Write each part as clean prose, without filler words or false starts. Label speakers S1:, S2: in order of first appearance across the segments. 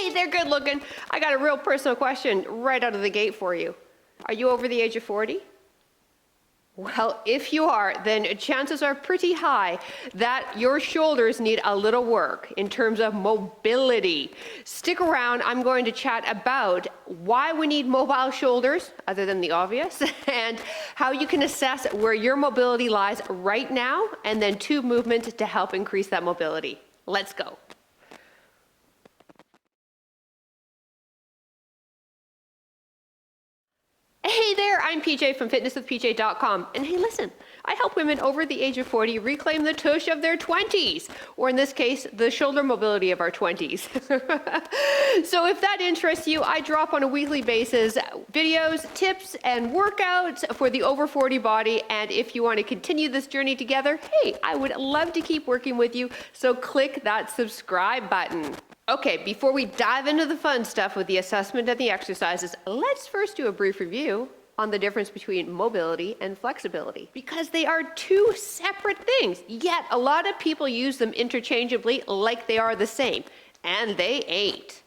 S1: Hey, they're good looking. I got a real personal question right out of the gate for you. Are you over the age of 40? Well, if you are, then chances are pretty high that your shoulders need a little work in terms of mobility. Stick around, I'm going to chat about why we need mobile shoulders, other than the obvious, and how you can assess where your mobility lies right now, and then 2 movements to help increase that mobility. Let's go. Hey there, I'm PJ from fitnesswithpj.com. And hey, listen, I help women over the age of 40 reclaim the tush of their 20s, or in this case, the shoulder mobility of our 20s. So if that interests you, I drop on a weekly basis videos, tips, and workouts for the over 40 body. And if you want to continue this journey together, hey, I would love to keep working with you. So click that subscribe button. Okay, before we dive into the fun stuff with the assessment and the exercises, let's first do a brief review on the difference between mobility and flexibility, because they are 2 separate things, yet a lot of people use them interchangeably like they are the same, and they ain't.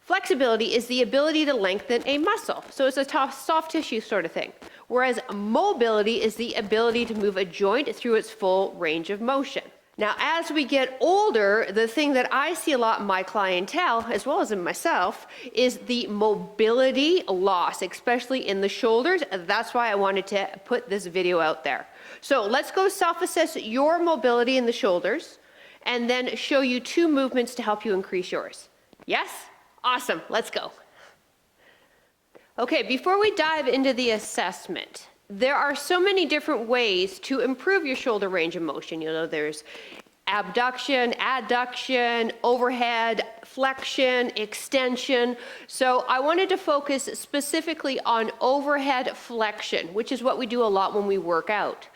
S1: Flexibility is the ability to lengthen a muscle, so it's a soft tissue sort of thing, whereas mobility is the ability to move a joint through its full range of motion. Now, as we get older, the thing that I see a lot in my clientele, as well as in myself, is the mobility loss, especially in the shoulders. That's why I wanted to put this video out there. So let's go self-assess your mobility in the shoulders, and then show you 2 movements to help you increase yours. Yes? Awesome, let's go. Okay, before we dive into the assessment, there are so many different ways to improve your shoulder range of motion. You know, there's abduction, adduction, overhead, flexion, extension. So I wanted to focus specifically on overhead flexion, which is what we do a lot when we work out.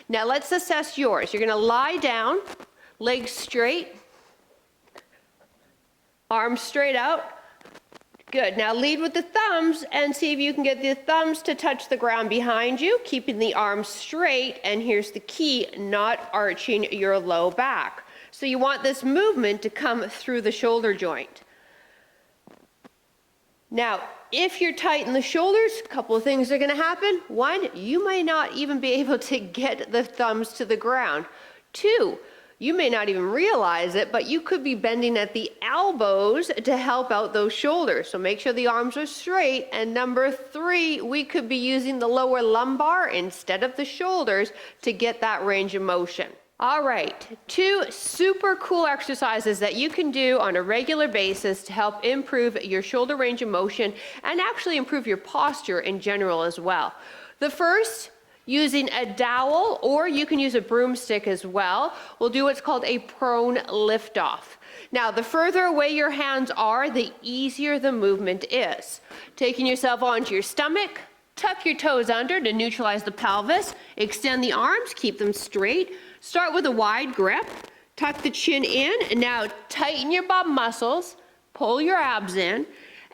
S1: Now let's assess yours. You're gonna lie down, legs straight, arms straight out. Good, now lead with the thumbs and see if you can get the thumbs to touch the ground behind you, keeping the arms straight, and here's the key, not arching your low back. So you want this movement to come through the shoulder joint. Now, if you're tight in the shoulders, a couple of things are gonna happen. 1, you may not even be able to get the thumbs to the ground. 2, you may not even realize it, but you could be bending at the elbows to help out those shoulders. So make sure the arms are straight. And number 3, we could be using the lower lumbar instead of the shoulders to get that range of motion. All right, 2 super cool exercises that you can do on a regular basis to help improve your shoulder range of motion and actually improve your posture in general as well. The first, using a dowel, or you can use a broomstick as well, we'll do what's called a prone liftoff. Now, the further away your hands are, the easier the movement is. Taking yourself onto your stomach, tuck your toes under to neutralize the pelvis, extend the arms, keep them straight. Start with a wide grip, tuck the chin in, and now tighten your bum muscles, pull your abs in,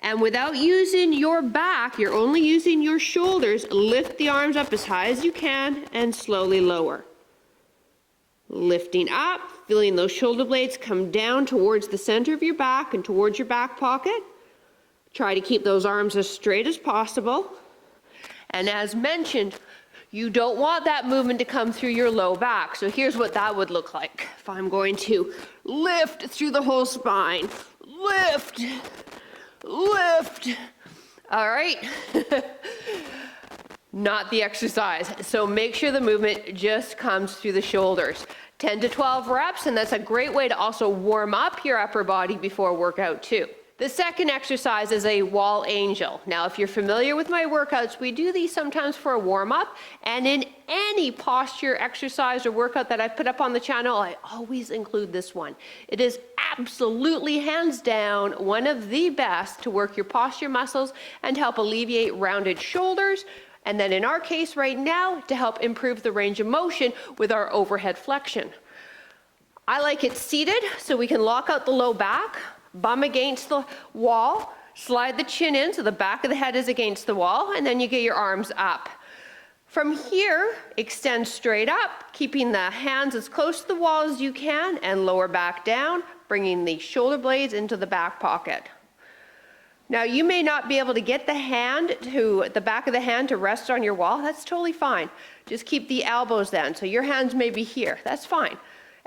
S1: and without using your back, you're only using your shoulders, lift the arms up as high as you can and slowly lower. Lifting up, feeling those shoulder blades come down towards the center of your back and towards your back pocket. Try to keep those arms as straight as possible. And as mentioned, you don't want that movement to come through your low back. So here's what that would look like. If I'm going to lift through the whole spine, lift, lift. All right. Not the exercise. So make sure the movement just comes through the shoulders. 10 to 12 reps, and that's a great way to also warm up your upper body before workout too. The second exercise is a wall angel. Now, if you're familiar with my workouts, we do these sometimes for a warm-up, and in any posture exercise or workout that I put up on the channel, I always include this one. It is absolutely, hands down, one of the best to work your posture muscles and help alleviate rounded shoulders, and then in our case right now, to help improve the range of motion with our overhead flexion. I like it seated so we can lock out the low back, bum against the wall, slide the chin in so the back of the head is against the wall, and then you get your arms up. From here, extend straight up, keeping the hands as close to the wall as you can, and lower back down, bringing the shoulder blades into the back pocket. Now, you may not be able to get the back of the hand to rest on your wall. That's totally fine. Just keep the elbows then. So your hands may be here. That's fine.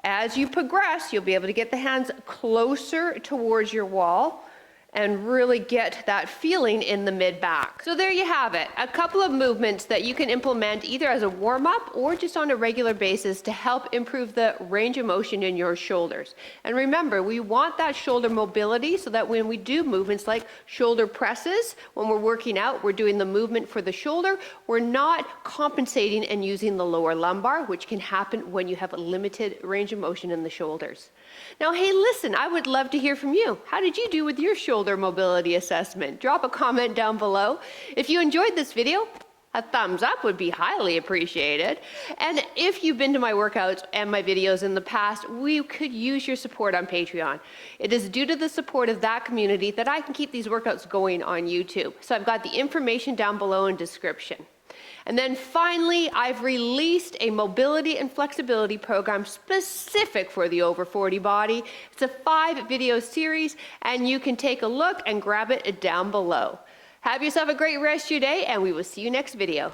S1: As you progress, you'll be able to get the hands closer towards your wall and really get that feeling in the mid-back. So there you have it, a couple of movements that you can implement either as a warm-up or just on a regular basis to help improve the range of motion in your shoulders. And remember, we want that shoulder mobility so that when we do movements like shoulder presses, when we're working out, we're doing the movement for the shoulder, we're not compensating and using the lower lumbar, which can happen when you have a limited range of motion in the shoulders. Now, hey, listen, I would love to hear from you. How did you do with your shoulder mobility assessment? Drop a comment down below. If you enjoyed this video, a thumbs up would be highly appreciated. And if you've been to my workouts and my videos in the past, we could use your support on Patreon. It is due to the support of that community that I can keep these workouts going on YouTube. So I've got the information down below in description. And then finally, I've released a mobility and flexibility program specific for the over 40 body. It's a 5-video series, and you can take a look and grab it down below. Have yourself a great rest of your day, and we will see you next video.